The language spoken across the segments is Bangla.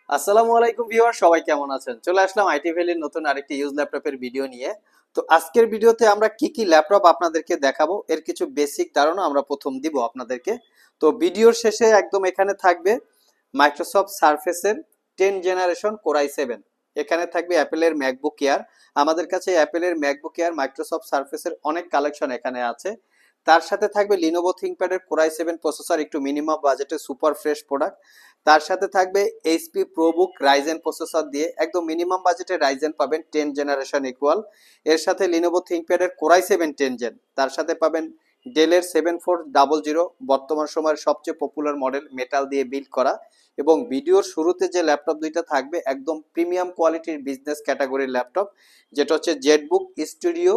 আসসালামু আলাইকুম ভিউয়ার, সবাই কেমন আছেন? চলে আসলাম আইটি ভ্যালির নতুন আরেকটি ইউজ ল্যাপটপের ভিডিও নিয়ে। তো আজকের ভিডিওতে আমরা কি কি ল্যাপটপ আপনাদেরকে দেখাবো এর কিছু বেসিক ধারণা আমরা প্রথম দিব আপনাদেরকে। তো ভিডিওর শেষে একদম এখানে থাকবে মাইক্রোসফট সারফেসের 10 জেনারেশন কোর i7। এখানে থাকবে অ্যাপেলের ম্যাকবুক এয়ার। আমাদের কাছে অ্যাপেলের ম্যাকবুক এয়ার, মাইক্রোসফট সারফেসের অনেক কালেকশন এখানে আছে। তার সাথে থাকবে লিনোভো থিংকপ্যাডের কোর i7 প্রসেসর, একটু মিনিমাম বাজেটে সুপার ফ্রেশ প্রোডাক্ট। তার সাথে থাকবে এইচপি প্রোবুক রাইজেন প্রসেসর দিয়ে একদম মিনিমাম বাজেটে রাইজেন পাবেন 10 জেনারেশন ইকুয়াল। এর সাথে লিনোভো থিংকপ্যাডের কোর i7 10 জেন। তার সাথে পাবেন ডেলের 7400, বর্তমান সময়ের সবচেয়ে পপুলার মডেল, মেটাল দিয়ে বিল্ড করা। এবং ভিডিওর শুরুতে যে ল্যাপটপ দুইটা থাকবে একদম প্রিমিয়াম কোয়ালিটির বিজনেস ক্যাটাগরির ল্যাপটপ, যেটা হচ্ছে জেটবুক স্টুডিও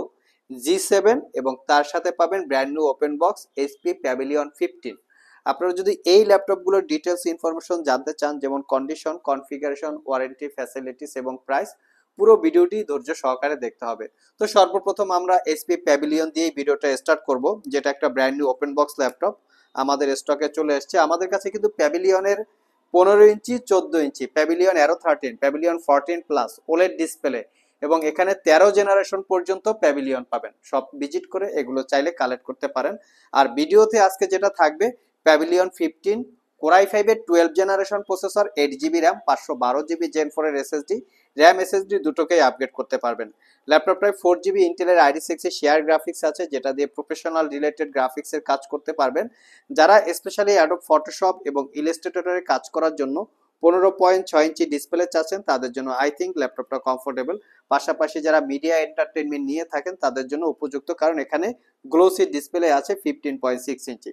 G7, এবং তার সাথে পাবেন brand new open box HP pavilion 15। আপনারা যদি এই ল্যাপটপগুলোর ডিটেলস ইনফরমেশন জানতে চান, যেমন কন্ডিশন, কনফিগারেশন, ওয়ারেন্টি, ফ্যাসিলিটিস এবং প্রাইস, পুরো ভিডিওটি ধৈর্য সহকারে দেখতে হবে। তো সর্বপ্রথম আমরা এইচপি প্যাভিলিয়ন দিয়ে ভিডিওটা স্টার্ট করব, যেটা একটা brand new open box laptop আমাদের স্টকে চলে এসেছে। আমাদের কাছে কিন্তু প্যাভিলিয়নের 15 inch, 14 inch, Pavilion Aero 13, Pavilion 14 plus OLED display এবং এখানে 13 জেনারেশন পর্যন্ত প্যাভিলিয়ন পাবেন। সব ভিজিট করে এগুলো চাইলে কালেক্ট করতে পারেন। আর ভিডিওতে আজকে যেটা থাকবে প্যাভিলিয়ন 15 কোর i5 এর 12 generation processor, 8 GB RAM, 512 GB gen 4 এর এসএসডি, র্যাম এসএসডি দুটোকেই আপগ্রেড করতে পারবেন। ল্যাপটপটায় 4 জিবি ইন্টেলের আইডি6 এর শেয়ার গ্রাফিক্স আছে, যেটা দিয়ে প্রফেশনাল রিলেটেড গ্রাফিক্সের কাজ করতে পারবেন। যারা স্পেশালি অ্যাডোব ফটোশপ এবং ইলাস্ট্রেটরে কাজ করার জন্য 15.6 ইঞ্চি ডিসপ্লে চাচ্ছেন, তাদের জন্য আই থিঙ্ক ল্যাপটপটা কমফোর্টেবল। পাশাপাশি যারা মিডিয়া এন্টারটেনমেন্ট নিয়ে থাকেন তাদের জন্য উপযুক্ত, কারণ এখানে গ্লোসি ডিসপ্লে আছে 15.6 ইঞ্চি।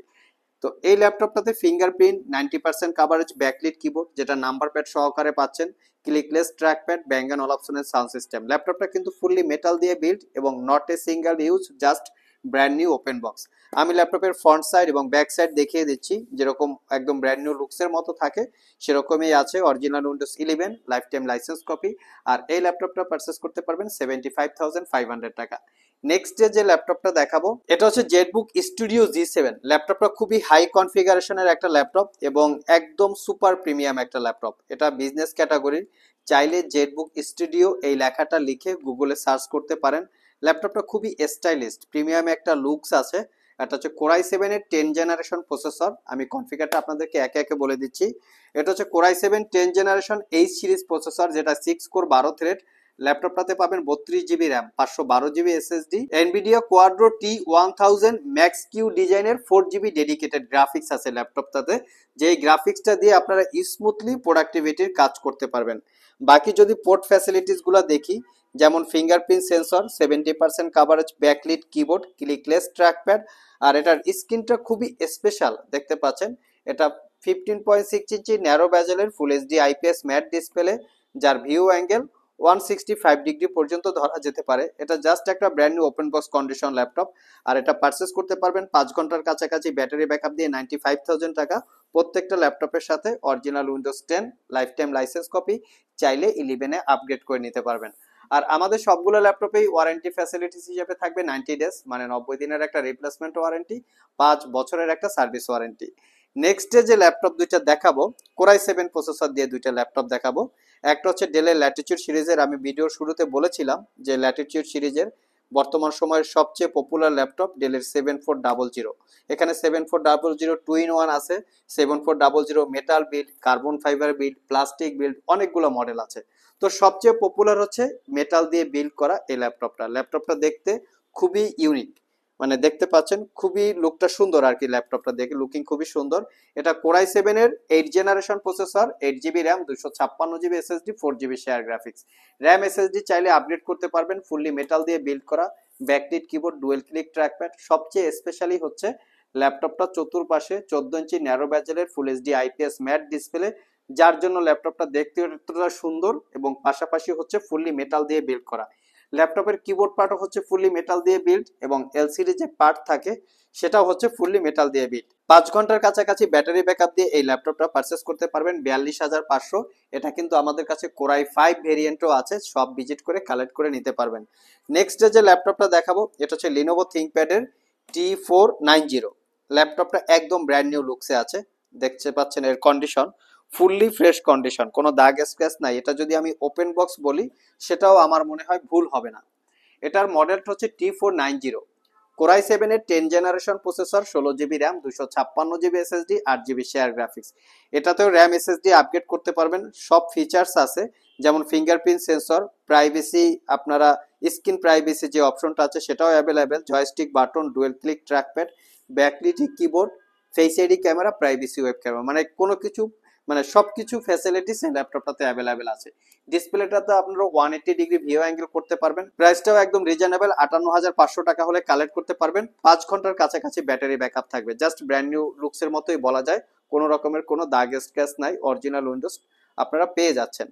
তো এই ল্যাপটপটাতে ফিঙ্গারপ্রিন্ট, 90% কাভারেজ, ব্যাকলিট কিবোর্ড যেটা নাম্বার প্যাড সহকারে পাচ্ছেন, ক্লিকলেস ট্র্যাকপ্যাড, ব্যাং অ্যান্ড অলাপসনের সাউন্ড সিস্টেম। ল্যাপটপটা কিন্তু ফুললি মেটাল দিয়ে বিল্ড এবং not a single use, just brand new open box. আমি ল্যাপটপের ফ্রন্ট সাইড এবং ব্যাক সাইড দেখিয়ে দিচ্ছি, যেরকম একদম ব্র্যান্ড নিউ লুকসের মতো থাকে সেরকমই আছে। Original Windows 11 lifetime license copy. আর এই ল্যাপটপটা পারচেস করতে পারবেন 75,500 টাকা। নেক্সট যে ল্যাপটপটা দেখাবো এটা হচ্ছে জেটবুক স্টুডিও G7। ল্যাপটপটা খুবই হাই কনফিগারেশনের একটা ল্যাপটপ এবং একদম সুপার প্রিমিয়াম একটা ল্যাপটপ। এটা বিজনেস ক্যাটাগরির। চাইলে জেটবুক স্টুডিও এই লেখাটা লিখে গুগলে সার্চ করতে পারেন। ল্যাপটপটা খুবই স্টাইলিস্ট, প্রিমিয়াম একটা লুকস আছে। এটা হচ্ছে কোর i7 এর 10 জেনারেশন প্রসেসর। আমি কনফিগারটা আপনাদেরকে একে একে বলে দিচ্ছি। এটা হচ্ছে core i7 10 generation H series processor, যেটা 6 কোর 12 থ্রেড। ল্যাপটপটাতে পাবেন 32 GB RAM, 512 GB SSD, Nvidia Quadro T1000 max Q ডিজাইনের 4 জিবি ডেডিকেটেড গ্রাফিক্স আছে ল্যাপটপটাতে, যেই গ্রাফিক্সটা দিয়ে আপনারা স্মুথলি প্রোডাক্টিভিটির কাজ করতে পারবেন। বাকি যদি পোর্ট ফ্যাসিলিটিস গুলো দেখি, যেমন fingerprint sensor, 70% coverage, backlit keyboard, clickless trackpad. আর এটার স্ক্রিনটা খুবই স্পেশাল, দেখতে পাচ্ছেন। এটা 15.6 ইঞ্চি ন্যারো ব্যাজেলের full HD IPS matte display, যার ভিউ অ্যাঙ্গেল 165 ডিগ্রি পর্যন্ত ধরা যেতে পারে। এটা জাস্ট একটা brand new open box condition laptop. আর এটা পারচেস করতে পারবেন 5 ঘন্টার কাছাকাছি ব্যাটারি ব্যাকআপ দিয়ে 95,000 টাকা। প্রত্যেকটা ল্যাপটপের সাথে original Windows 10 life time license copy, চাইলে 11-এ আপগ্রেড করে নিতে পারবেন। আর আমাদের সবগুলো ল্যাপটপেই ওয়ারেন্টি ফ্যাসিলিটিস হিসেবে থাকবে 90 ডেজ, মানে 90 দিনের একটা রিপ্লেসমেন্ট ওয়ারেন্টি, 5 বছরের একটা সার্ভিস ওয়ারেন্টি। নেক্সট যে ল্যাপটপ দুইটা দেখাবো, কোর i7 প্রসেসর দিয়ে দুইটা ল্যাপটপ দেখাবো। একটা হচ্ছে ডেলের ল্যাটিটিউড সিরিজের। আমি ভিডিওর শুরুতে বলেছিলাম যে ল্যাটিটিউড সিরিজের বর্তমান সময়ের সবচেয়ে পপুলার ল্যাপটপ ডেলের 7400। এখানে 7400 2-in-1 আছে, 7400 metal build, carbon fibre build, plastic build, অনেকগুলো মডেল আছে। তো সবচেয়ে পপুলার হচ্ছে মেটাল দিয়ে বিল্ড করা এই ল্যাপটপটা দেখতে খুবই ইউনিক, মানে দেখতে পাচ্ছেন খুবই লুকটা সুন্দর আর কি। ল্যাপটপটা দেখে লুকিং খুবই সুন্দর। এটা কোর i7 এর 8 generation processor, 8 GB RAM, 256 GB SSD, 4 GB share graphics. RAM SSD চাইলে আপগ্রেড করতে পারবেন, ফুললি মেটাল দিয়ে বিল্ড করা, backlit keyboard, dual click trackpad. সবচেয়ে স্পেশালি হচ্ছে ল্যাপটপটা চতুর্পাশে 14 ইঞ্চি ন্যারো ব্যাজেলের full HD IPS matte display, যার জন্য ল্যাপটপটা দেখতে এতটা সুন্দর এবং পাশাপাশি হচ্ছে ফুললি মেটাল দিয়ে বিল্ড করা। ল্যাপটপের কিবোর্ড পার্টও হচ্ছে ফুললি মেটাল দিয়ে বিল্ড এবং এলসিডি যে পার্ট থাকে সেটাও হচ্ছে ফুললি মেটাল দিয়ে বিল্ড। 5 ঘন্টার কাছাকাছি ব্যাটারি ব্যাকআপ দিয়ে এই ল্যাপটপটা পারচেস করতে পারবেন 42,500। এটা কিন্তু আমাদের কাছে কোর i5 ভেরিয়েন্টও আছে, সব ভিজিট করে কালেক্ট করে নিতে পারবেন। নেক্সট যে ল্যাপটপটা দেখাবো এটা হচ্ছে লিনোভো থিংকপ্যাডের T490। ল্যাপটপটা একদম ব্র্যান্ড নিউ লুকসে আছে, দেখতে পাচ্ছেন এর কন্ডিশন ফুললি ফ্রেশ কন্ডিশন, কোনো দাগ স্ক্র্যাচ নাই। এটা যদি আমি ওপেন বক্স বলি সেটাও আমার মনে হয় ভুল হবে না। এটার মডেলটা হচ্ছে T490, কোরাই 7 এর 10 generation processor, 16 GB RAM, 256 GB SSD, 8 GB share graphics. এটাতেও র্যাম এসএসডি আপগ্রেড করতে পারবেন, সব ফিচার্স আছে, যেমন ফিঙ্গারপ্রিন্ট সেন্সর, প্রাইভেসি, আপনারা স্ক্রিন প্রাইভেসি যে অপশনটা আছে সেটাও available, joystick button, dual click trackpad, backlit keyboard, face ID camera, privacy web camera, মানে কোনো কিছু, মানে সবকিছু ফ্যাসিলিটিস এই ল্যাপটপটাতে অ্যাভেলেবেল আছে। ডিসপ্লেটাতে আপনারা 180 ডিগ্রি ভিউ অ্যাঙ্গেল করতে পারবেন। প্রাইসটাও একদম রিজনেবল, 58,500 টাকা হলে কালেক্ট করতে পারবেন। 5 ঘন্টার কাছাকাছি ব্যাটারি ব্যাকআপ থাকবে, জাস্ট ব্র্যান্ড নিউ লুকসের মতোই বলা যায়, কোনো রকমের কোনো দাগ স্ক্র্যাচ নাই, অরিজিনাল উইন্ডোজ আপনারা পেয়ে যাচ্ছেন।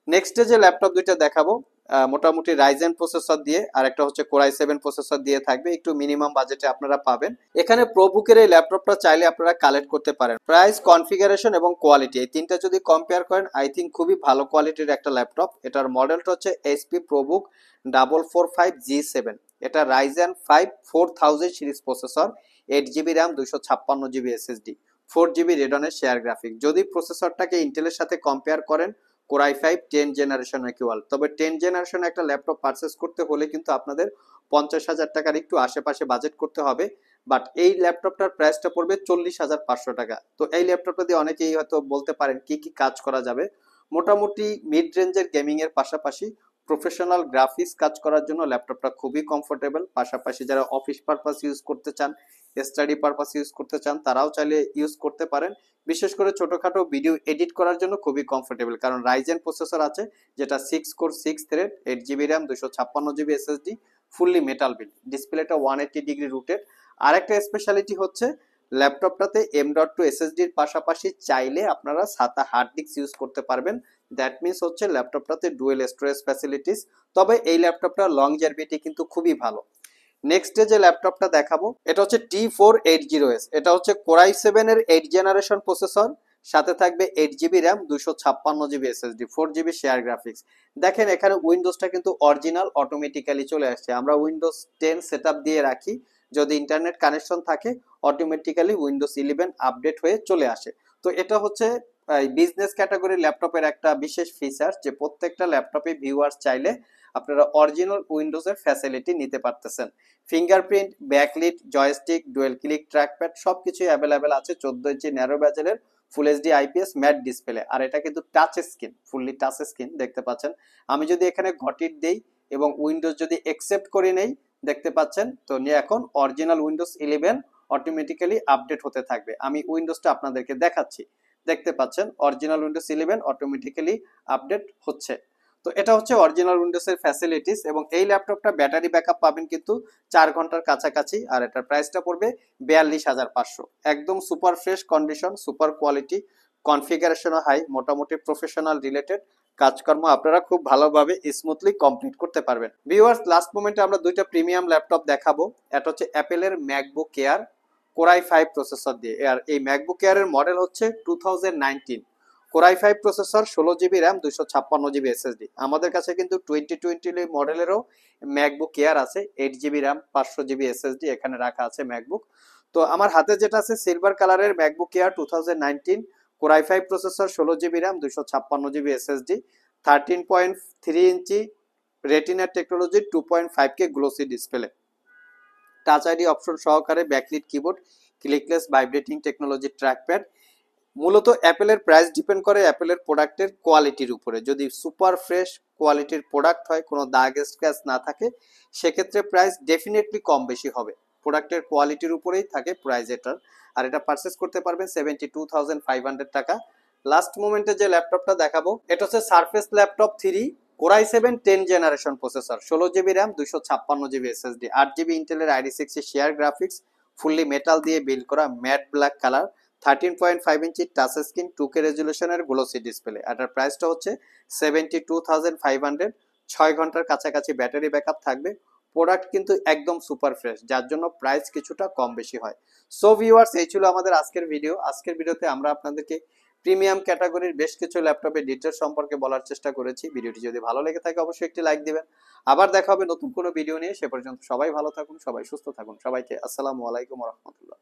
নেক্সটে যে ল্যাপটপ দুইটা দেখাবো মোটামুটি রাইজেন প্রসেসর দিয়ে, আর একটা হচ্ছে কোরাই 7 প্রসেসর দিয়ে থাকবে, একটু মিনিমাম বাজেটে আপনারা পাবেন। এখানে প্রোবুকের এই ল্যাপটপটা চাইলে আপনারা কালেক্ট করতে পারেন। প্রাইস, কনফিগারেশন এবং কোয়ালিটি এই তিনটা যদি কম্পেয়ার করেন, আই থিঙ্ক খুবই ভালো কোয়ালিটির একটা ল্যাপটপ। এটার মডেলটা হচ্ছে এইচপি প্রোবুক 445G7। এটা Ryzen 5 4000 series processor, 8 GB RAM, 256 GB SSD, 4 GB রেডনের শেয়ার গ্রাফিক। যদি প্রসেসরটাকে ইন্টেলের সাথে কম্পেয়ার করেন, কোরাই 5 10 জেনারেশন ইকুয়াল। তবে 10 জেনারেশন একটা ল্যাপটপ পারচেস করতে হলে কিন্তু আপনাদের 50,000 টাকার একটু আশেপাশে বাজেট করতে হবে। বাট এই ল্যাপটপটার প্রাইসটা পড়বে 40,500 টাকা। তো এই ল্যাপটপটা দিয়ে অনেকেই হয়তো বলতে পারেন কি কি কাজ করা যাবে। মোটামুটি মিড রেঞ্জের গেমিং এর পাশাপাশি প্রফেশনাল গ্রাফিক্স কাজ করার জন্য ল্যাপটপটা খুবই কমফোর্টেবল। পাশাপাশি যারা অফিস পারপাস ইউজ করতে চান, স্টাডি পারপাস ইউজ করতে চান, তারাও চাইলে ইউজ করতে পারেন। বিশেষ করে ছোটখাটো ভিডিও এডিট করার জন্য খুবই কমফোর্টেবল, কারণ রাইজেন প্রসেসর আছে, যেটা 6 core 6 thread, 8 GB RAM, 256 GB SSD, fully metal build, ডিসপ্লেটা 180 ডিগ্রি রুটেড। আরেকটা স্পেশালিটি হচ্ছে ল্যাপটপটাতে M.2 এসএসডির পাশাপাশি চাইলে আপনারা SATA হার্ড ডিস্ক ইউজ করতে পারবেন। দ্যাট মিনস হচ্ছে ল্যাপটপটাতে ডুয়েল স্টোরেজ ফ্যাসিলিটিস। তবে এই ল্যাপটপটার লংজারভিটি কিন্তু খুবই ভালো। নেক্সট যে ল্যাপটপটা দেখাবো এটা হচ্ছে T480S। এটা হচ্ছে কোরাই 7 এর 8 জেনারেশন প্রসেসর, সাথে থাকবে 8 GB RAM, 256 GB SSD, 4 GB share graphics. দেখেন এখানে উইন্ডোজটা কিন্তু অরিজিনাল অটোমেটিক্যালি চলে আসছে। আমরা উইন্ডোজ 10 সেটআপ দিয়ে রাখি, যদি ইন্টারনেট কানেকশন থাকে অটোমেটিক্যালি উইন্ডোজ 11 আপডেট হয়ে চলে আসে। তো এটা হচ্ছে বিজনেস ক্যাটাগরি ল্যাপটপের একটা বিশেষ ফিচার, যে প্রত্যেকটা ল্যাপটপে ভিউয়ার্স চাইলে আপনারা অরিজিনাল উইন্ডোজের ফ্যাসিলিটি নিতে পারতেছেন। Fingerprint, backlit, joystick, dual click trackpad সবকিছুই অ্যাভেলেবেল আছে। 14 ইঞ্চি ন্যারো ব্যাজেলের full HD IPS matte display, আর এটা কিন্তু touch screen, fully touch screen দেখতে পাচ্ছেন। আমি যদি এখানে ঘটিট দেই এবং উইন্ডোজ যদি একসেপ্ট করে নেই, দেখতে পাচ্ছেন তো নিয়ে এখন অরিজিনাল উইন্ডোজ 11 অটোমেটিক্যালি আপডেট হতে থাকবে। আমি উইন্ডোজটা আপনাদেরকে দেখাচ্ছি, দেখতে পাচ্ছেন অরিজিনাল উইন্ডোজ 11 অটোমেটিক্যালি আপডেট হচ্ছে। তো এটা হচ্ছে অরিজিনাল উইন্ডোজের ফ্যাসিলিটিস, এবং এই ল্যাপটপটা ব্যাটারি ব্যাকআপ পাবেন কিন্তু 4 ঘন্টার কাছাকাছি, আর এটার প্রাইসটা পড়বে 42,500। একদম super fresh condition, super quality, কনফিগারেশনও হাই, মোটামুটি প্রফেশনাল রিলেটেড কাজকর্ম আপনারা খুব ভালোভাবে স্মুথলি কমপ্লিট করতে পারবেন। ভিউয়ার্স, লাস্ট মোমেন্টে আমরা দুইটা প্রিমিয়াম ল্যাপটপ দেখাবো। এটা হচ্ছে অ্যাপেলের ম্যাকবুক এয়ার কোরাই 5 প্রসেসর দিয়ে। আর এই ম্যাকবুক এয়ারের মডেল হচ্ছে 2019, core i 5 processor, 16 GB RAM, 256 GB SSD. আমাদের কাছে কিন্তু 2020 মডেলেরও ম্যাকবুক এয়ার আছে, 8 জিবি র্যাম, 500 জিবি এসএসডি এখানে রাখা আছে ম্যাকবুক। তো আমার হাতে যেটা আছে সিলভার কালারের MacBook Air 2019, core i 5 processor, 16 GB RAM, 256 GB SSD, 13.3 inch Retina technology, 2.5K glossy display, touch ID option সহকারে, backlit keyboard, clickless vibrating technology trackpad. মূলত অ্যাপেলের প্রাইস ডিপেন্ড করে অ্যাপেলের প্রোডাক্টের কোয়ালিটির উপরে। যদি সুপার ফ্রেশ কোয়ালিটির প্রোডাক্ট হয়, কোনো দাগ স্ক্র্যাচ না থাকে, সেক্ষেত্রে প্রাইস ডেফিনেটলি কম বেশি হবে। প্রোডাক্টের কোয়ালিটির উপরেই থাকে প্রাইস এটার। আর এটা পারচেস করতে পারবেন 72,500 টাকা। লাস্ট মোমেন্টে যে ল্যাপটপটা দেখাবো এটা হচ্ছে Surface Laptop 3, core i 7 10 generation processor, 16 GB RAM, 256 GB SSD, 8 GB ইন্টেলের আইডি6 শেয়ার গ্রাফিক্স, ফুললি মেটাল দিয়ে বিল্ড করা, matte black colour, 13.5 inch touch screen, 2K রেজুলেশনের গ্লোসি ডিসপ্লে। এটার প্রাইসটা হচ্ছে 72,500। 6 ঘন্টার কাছাকাছি ব্যাটারি ব্যাকআপ থাকবে। প্রোডাক্ট কিন্তু একদম সুপার ফ্রেশ, যার জন্য প্রাইস কিছুটা কম বেশি হয়। সো ভিউয়ার্স, এই ছিল আমাদের আজকের ভিডিও। আজকের ভিডিওতে আমরা আপনাদেরকে প্রিমিয়াম ক্যাটাগরির বেশ কিছু ল্যাপটপের ডিটেলস সম্পর্কে বলার চেষ্টা করেছি। ভিডিওটি যদি ভালো লেগে থাকে অবশ্যই একটি লাইক দিবেন। আবার দেখা হবে নতুন কোনো ভিডিও নিয়ে। সে পর্যন্ত সবাই ভালো থাকুন, সবাই সুস্থ থাকুন। সবাইকে আসসালামু আলাইকুম ওয়া রাহমাতুল্লাহ।